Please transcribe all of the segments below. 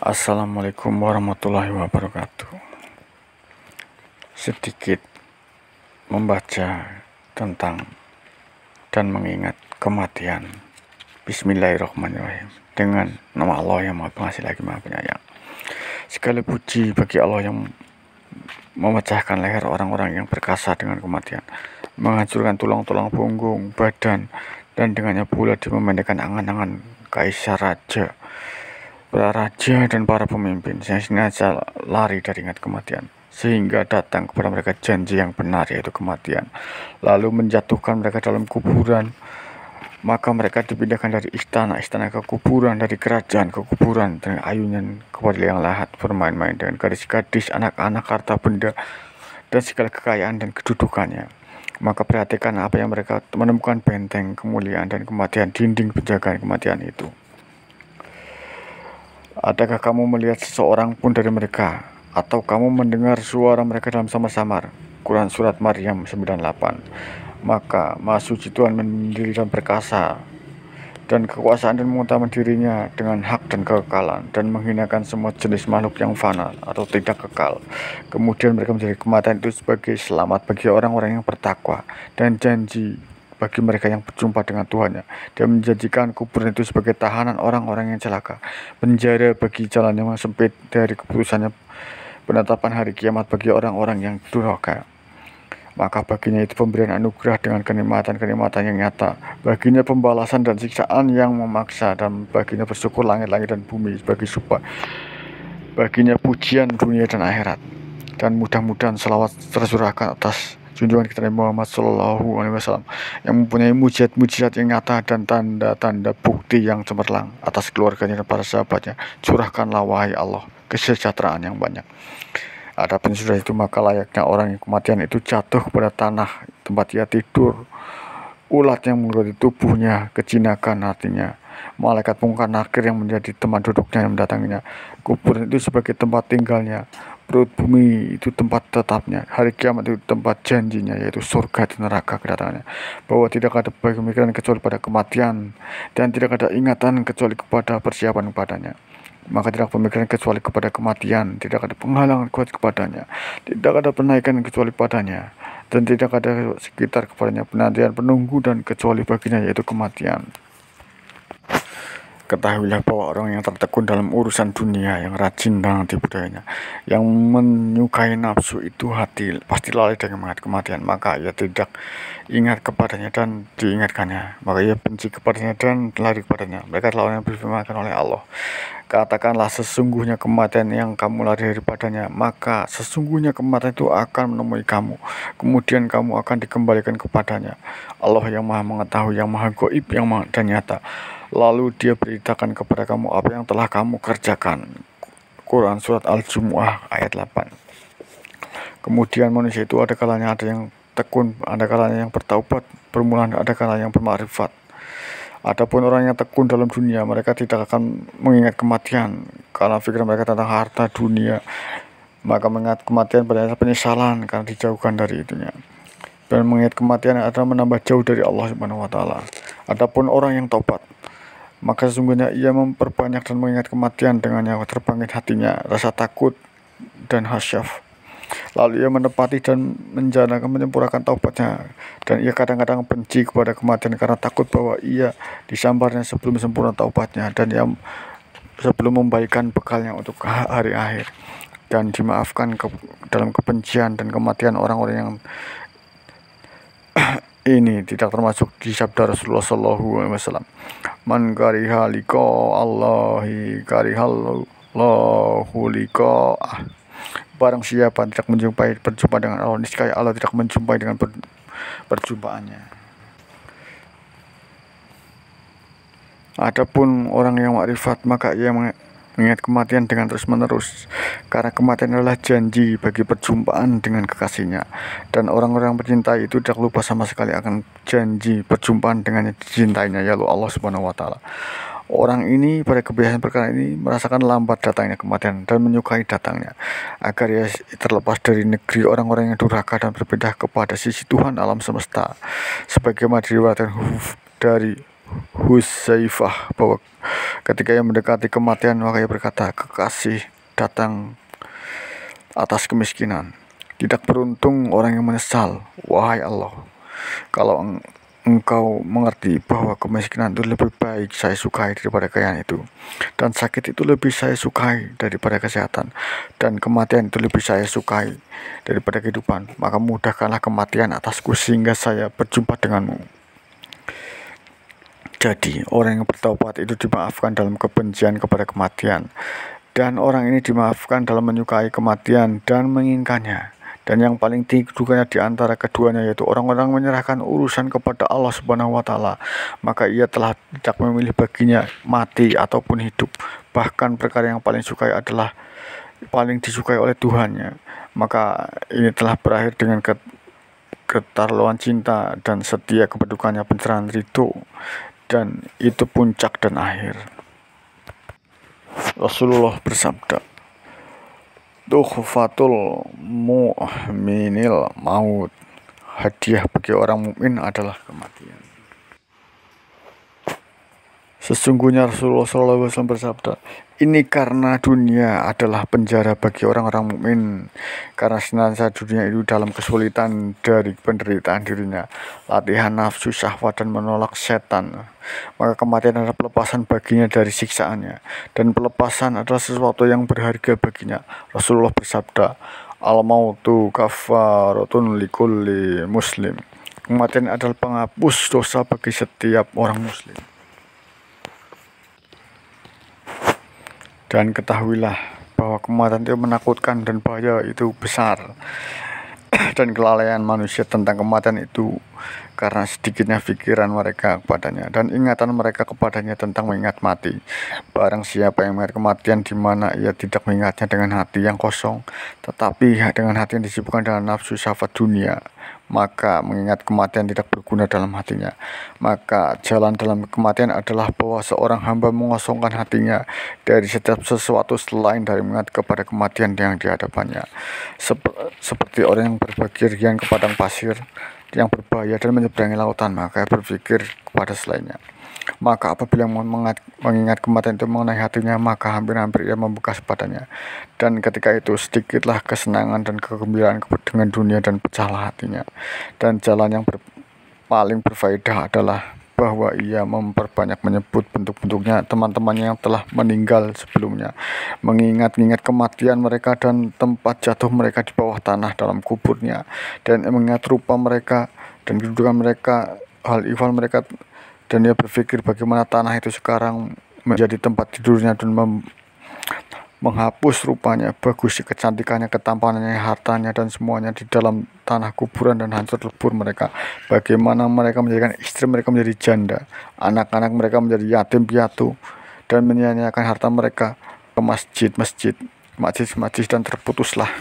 Assalamualaikum warahmatullahi wabarakatuh. Sedikit membaca tentang dan mengingat kematian. Bismillahirrahmanirrahim. Dengan nama Allah yang Maha Pengasih lagi Maha Penyayang. Segala puji bagi Allah yang memecahkan leher orang-orang yang perkasa dengan kematian, menghancurkan tulang-tulang punggung, badan, dan dengannya pula memendekkan angan-angan kaisar raja, para raja dan para pemimpin yang sengaja lari dari ingat kematian, sehingga datang kepada mereka janji yang benar, yaitu kematian, lalu menjatuhkan mereka dalam kuburan. Maka mereka dipindahkan dari istana-istana ke kuburan, dari kerajaan ke kuburan, dengan ayunan kepada liang lahat, bermain-main dengan gadis-gadis, anak-anak, harta benda, dan segala kekayaan dan kedudukannya. Maka perhatikan apa yang mereka menemukan, benteng kemuliaan dan kematian, dinding penjagaan kematian itu. Adakah kamu melihat seseorang pun dari mereka, atau kamu mendengar suara mereka dalam samar-samar? Quran Surat Maryam 98. Maka Maha Suci Tuhan mendiri dan perkasa, dan kekuasaan dan mengutamakan dirinya dengan hak dan kekekalan, dan menghinakan semua jenis makhluk yang fana atau tidak kekal. Kemudian mereka menjadi kematian itu sebagai selamat bagi orang-orang yang bertakwa, dan janji bagi mereka yang berjumpa dengan Tuhannya. Dia menjanjikan kuburan itu sebagai tahanan orang-orang yang celaka, penjara bagi jalan yang sempit dari keputusannya, penetapan hari kiamat bagi orang-orang yang durhaka. Maka baginya itu pemberian anugerah dengan kenikmatan-kenikmatan yang nyata, baginya pembalasan dan siksaan yang memaksa, dan baginya bersyukur langit-langit dan bumi sebagai sumpah, baginya pujian dunia dan akhirat. Dan mudah-mudahan selawat tercurahkan atas junjungan kita Nabi Muhammad SAW yang mempunyai mujizat-mujizat yang nyata dan tanda-tanda bukti yang cemerlang atas keluarganya dan para sahabatnya. Curahkanlah wahai Allah kesejahteraan yang banyak. Adapun sudah itu, maka layaknya orang yang kematian itu jatuh kepada tanah tempat ia tidur. Ulat yang menggerogoti tubuhnya, kejinakan artinya malaikat mungkar nakir yang menjadi teman duduknya yang mendatanginya. Kuburan itu sebagai tempat tinggalnya, perut bumi itu tempat tetapnya, hari kiamat itu tempat janjinya, yaitu surga dan neraka kedatangannya. Bahwa tidak ada pemikiran kecuali pada kematian, dan tidak ada ingatan kecuali kepada persiapan padanya. Maka tidak pemikiran kecuali kepada kematian, tidak ada penghalangan kuat kepadanya, tidak ada penaikan kecuali padanya, dan tidak ada sekitar kepadanya penantian penunggu dan kecuali baginya, yaitu kematian. Ketahuilah bahwa orang yang tertekun dalam urusan dunia, yang rajin dalam tipu dayanya, yang menyukai nafsu itu hati pasti lalai dengan mengingat kematian. Maka ia tidak ingat kepadanya dan diingatkannya, maka ia benci kepadanya dan lari kepadanya. Mereka telah orang yang difirmankan oleh Allah, katakanlah sesungguhnya kematian yang kamu lari daripadanya, maka sesungguhnya kematian itu akan menemui kamu, kemudian kamu akan dikembalikan kepadanya. Allah yang maha mengetahui, yang maha gaib, yang maha dan nyata. Lalu dia beritakan kepada kamu apa yang telah kamu kerjakan. Quran Surat Al-Jumu'ah ayat 8. Kemudian manusia itu ada kalanya ada yang tekun, ada kalanya yang bertaubat, bermulan, ada kalanya yang bermakrifat. Adapun orang yang tekun dalam dunia, mereka tidak akan mengingat kematian, karena pikiran mereka tentang harta dunia. Maka mengingat kematian pada penyesalan karena dijauhkan dari itunya. Dan mengingat kematian adalah menambah jauh dari Allah Subhanahu wa Ta'ala. Adapun orang yang taubat, maka sesungguhnya ia memperbanyak dan mengingat kematian, dengannya terbangkit hatinya rasa takut dan khasyaf. Lalu ia menepati dan menjalankan menyempurnakan taubatnya, dan ia kadang-kadang benci kepada kematian karena takut bahwa ia disambarnya sebelum sempurna taubatnya, dan ia sebelum membaikkan bekalnya untuk hari akhir, dan dimaafkan dalam kebencian dan kematian orang-orang yang ini tidak termasuk di sabda Rasulullah SAW. Man kariha liqa Allahi karihallahu liqa'ah. Barang siapa tidak berjumpa dengan Allah, niscaya Allah tidak menjumpai dengan perjumpaannya. Adapun orang yang makrifat, maka ia mengingat kematian dengan terus-menerus, karena kematian adalah janji bagi perjumpaan dengan kekasihnya, dan orang-orang yang mencintai itu tidak lupa sama sekali akan janji perjumpaan dengan yang dicintainya, yaitu Allah Subhanahu wa Ta'ala. Orang ini pada kebiasaan perkara ini merasakan lambat datangnya kematian dan menyukai datangnya, agar ia terlepas dari negeri orang-orang yang durhaka dan berpindah kepada sisi Tuhan alam semesta, sebagaimana diriwayatkan dari Hudzaifah bahwa ketika ia mendekati kematian maka ia berkata, kekasih datang atas kemiskinan. Tidak beruntung orang yang menyesal, wahai Allah. Kalau engkau mengerti bahwa kemiskinan itu lebih baik saya sukai daripada kekayaan itu, dan sakit itu lebih saya sukai daripada kesehatan, dan kematian itu lebih saya sukai daripada kehidupan, maka mudahkanlah kematian atasku sehingga saya berjumpa denganmu. Jadi orang yang bertaubat itu dimaafkan dalam kebencian kepada kematian, dan orang ini dimaafkan dalam menyukai kematian dan menginginkannya. Dan yang paling tinggi kedudukannya di antara keduanya yaitu orang-orang menyerahkan urusan kepada Allah Subhanahu wa taala, maka ia telah tidak memilih baginya mati ataupun hidup. Bahkan perkara yang paling disukai oleh Tuhannya. Maka ini telah berakhir dengan keterlaluan cinta dan setia kepeduliannya pencerahan ridho, dan itu puncak dan akhir. Rasulullah bersabda, tuhfatul mu'minil maut, hadiah bagi orang mukmin adalah kematian. Sesungguhnya Rasulullah SAW bersabda, ini karena dunia adalah penjara bagi orang-orang mukmin, karena senantiasa dunia itu dalam kesulitan dari penderitaan dirinya, latihan nafsu syahwat dan menolak setan. Maka kematian adalah pelepasan baginya dari siksaannya, dan pelepasan adalah sesuatu yang berharga baginya. Rasulullah bersabda, al-mautu kafaratun likulli muslim. Kematian adalah penghapus dosa bagi setiap orang muslim. Dan ketahuilah bahwa kematian itu menakutkan dan bahaya itu besar. Dan kelalaian manusia tentang kematian itu karena sedikitnya pikiran mereka kepadanya dan ingatan mereka kepadanya tentang mengingat mati. Barang siapa yang mengingat kematian di mana ia tidak mengingatnya dengan hati yang kosong, tetapi dengan hati yang disibukkan dengan nafsu syahwat dunia, maka mengingat kematian tidak berguna dalam hatinya. Maka jalan dalam kematian adalah bahwa seorang hamba mengosongkan hatinya dari setiap sesuatu selain dari mengingat kepada kematian yang dihadapannya. Seperti orang yang berbagi riang ke padang pasir yang berbahaya dan menyeberangi lautan, maka berpikir kepada selainnya. Maka apabila mengingat kematian itu mengenai hatinya, maka hampir-hampir ia membekas padanya. Dan ketika itu sedikitlah kesenangan dan kegembiraan dengan dunia dan pecahlah hatinya. Dan jalan yang paling berfaedah adalah bahwa ia memperbanyak menyebut bentuk-bentuknya teman-temannya yang telah meninggal sebelumnya, mengingat-ingat kematian mereka dan tempat jatuh mereka di bawah tanah dalam kuburnya, dan mengingat rupa mereka dan kedudukan mereka, hal ihwal mereka, dan ia berpikir bagaimana tanah itu sekarang menjadi tempat tidurnya dan menghapus rupanya, bagus kecantikannya, ketampanannya, hartanya, dan semuanya di dalam tanah kuburan, dan hancur lebur mereka. Bagaimana mereka menjadikan istri mereka menjadi janda, anak-anak mereka menjadi yatim piatu, dan menyia-nyiakan harta mereka ke masjid-masjid, dan terputuslah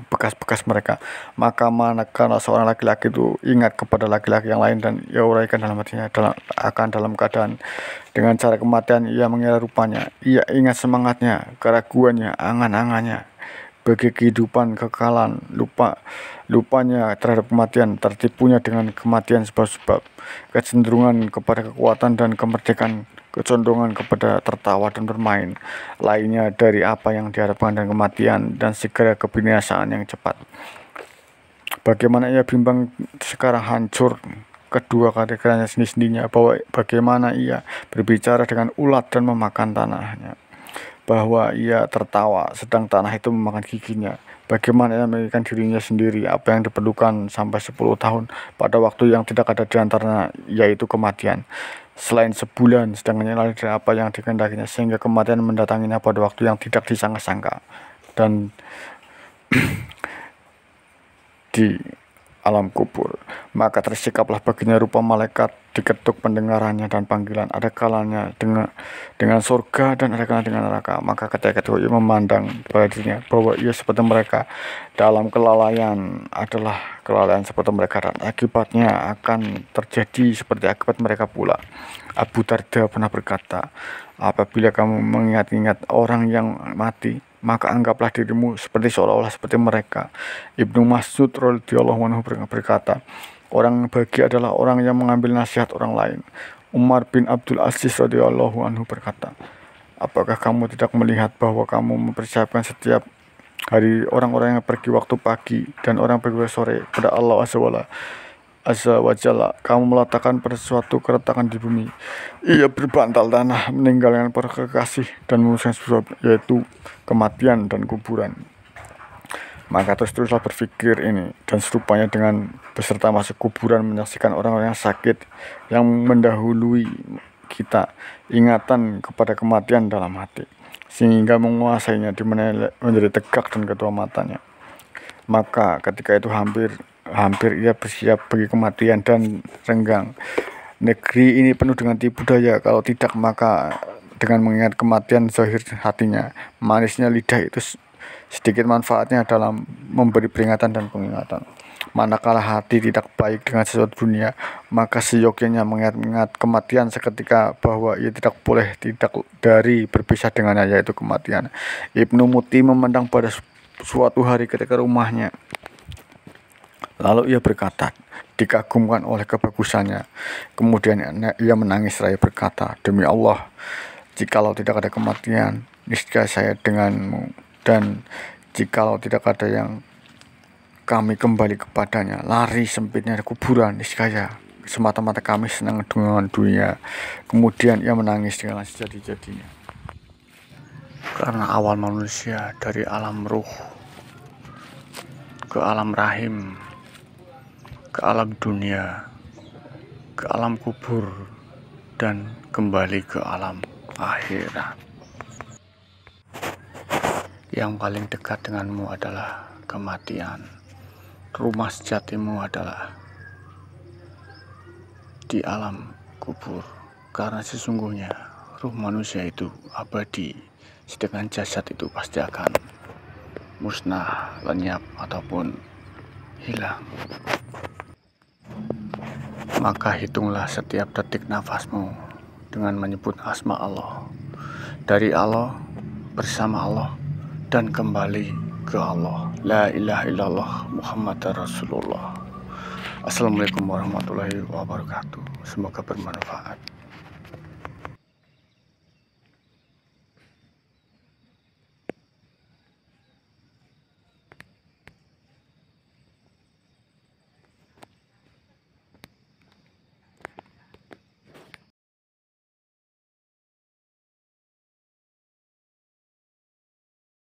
bekas-bekas mereka. Maka manakala seorang laki-laki itu ingat kepada laki-laki yang lain dan ia uraikan dalam hatinya dalam keadaan dengan cara kematian, ia mengira rupanya, ia ingat semangatnya, keraguannya, angan-angannya bagi kehidupan kekalan, lupanya terhadap kematian, tertipunya dengan kematian sebab-sebab, kecenderungan kepada kekuatan dan kemerdekaan, kecondongan kepada tertawa dan bermain, lainnya dari apa yang diharapkan dan kematian, dan segera kebinasaan yang cepat. Bagaimana ia bimbang sekarang hancur kedua kaki-kakinya sendi-sendinya, bahwa bagaimana ia berbicara dengan ulat dan memakan tanahnya, bahwa ia tertawa sedang tanah itu memakan giginya. Bagaimana ia memikirkan dirinya sendiri apa yang diperlukan sampai 10 tahun pada waktu yang tidak ada di antaranya, yaitu kematian. Selain sebulan, sedangkan ia lalai dari apa yang dikehendakinya, sehingga kematian mendatanginya pada waktu yang tidak disangka-sangka. Dan di alam kubur, maka tersikaplah baginya rupa malaikat, diketuk pendengarannya dan panggilan. Ada kalanya dengan surga dan ada kalanya dengan neraka. Maka ketika itu ia memandang pada dirinya bahwa ia seperti mereka dalam kelalaian adalah kelalaian seperti mereka, dan akibatnya akan terjadi seperti akibat mereka pula. Abu Darda pernah berkata, apabila kamu mengingat-ingat orang yang mati, maka anggaplah dirimu seperti seolah-olah seperti mereka. Ibnu Mas'ud radhiyallahu anhu berkata, Orang yang bahagia adalah orang yang mengambil nasihat orang lain. Umar bin Abdul Aziz radhiyallahu anhu berkata, apakah kamu tidak melihat bahwa kamu mempersiapkan setiap hari orang-orang yang pergi waktu pagi dan orang pergi sore pada Allah Azza wa Jalla? Kamu meletakkan pada suatu keretakan di bumi. Ia berbantal tanah, meninggalkan para kekasih dan memutuskan sesuatu, yaitu kematian dan kuburan. Maka teruslah berpikir ini dan serupanya dengan beserta masuk kuburan, menyaksikan orang-orang yang sakit yang mendahului kita, ingatan kepada kematian dalam hati, sehingga menguasainya di mana menjadi tegak dan kedua matanya. Maka ketika itu hampir ia bersiap bagi kematian dan renggang. Negeri ini penuh dengan tipu daya, kalau tidak maka dengan mengingat kematian zahir hatinya, manisnya lidah itu sedikit manfaatnya dalam memberi peringatan dan pengingatan. Manakala hati tidak baik dengan sesuatu dunia, maka seyogyanya mengingat kematian seketika, bahwa ia tidak boleh tidak dari berpisah dengannya, yaitu kematian. Ibnu Muti memandang pada suatu hari ketika rumahnya, lalu ia berkata, dikagumkan oleh kebagusannya. Kemudian ia menangis seraya berkata, demi Allah, jikalau tidak ada kematian, niscaya saya denganmu, dan jikalau tidak ada yang kami kembali kepadanya, lari sempitnya kuburan, niscaya semata-mata kami senang dengan dunia. Kemudian ia menangis dengan sejadi-jadinya. Karena awal manusia dari alam ruh ke alam rahim, ke alam dunia, ke alam kubur, dan kembali ke alam akhirat. Yang paling dekat denganmu adalah kematian. Rumah sejatimu adalah di alam kubur, karena sesungguhnya ruh manusia itu abadi, sedangkan jasad itu pasti akan musnah, lenyap, ataupun hilang. Maka hitunglah setiap detik nafasmu dengan menyebut asma Allah, dari Allah, bersama Allah, dan kembali ke Allah. La ilaha illallah Muhammad Rasulullah. Assalamualaikum warahmatullahi wabarakatuh. Semoga bermanfaat.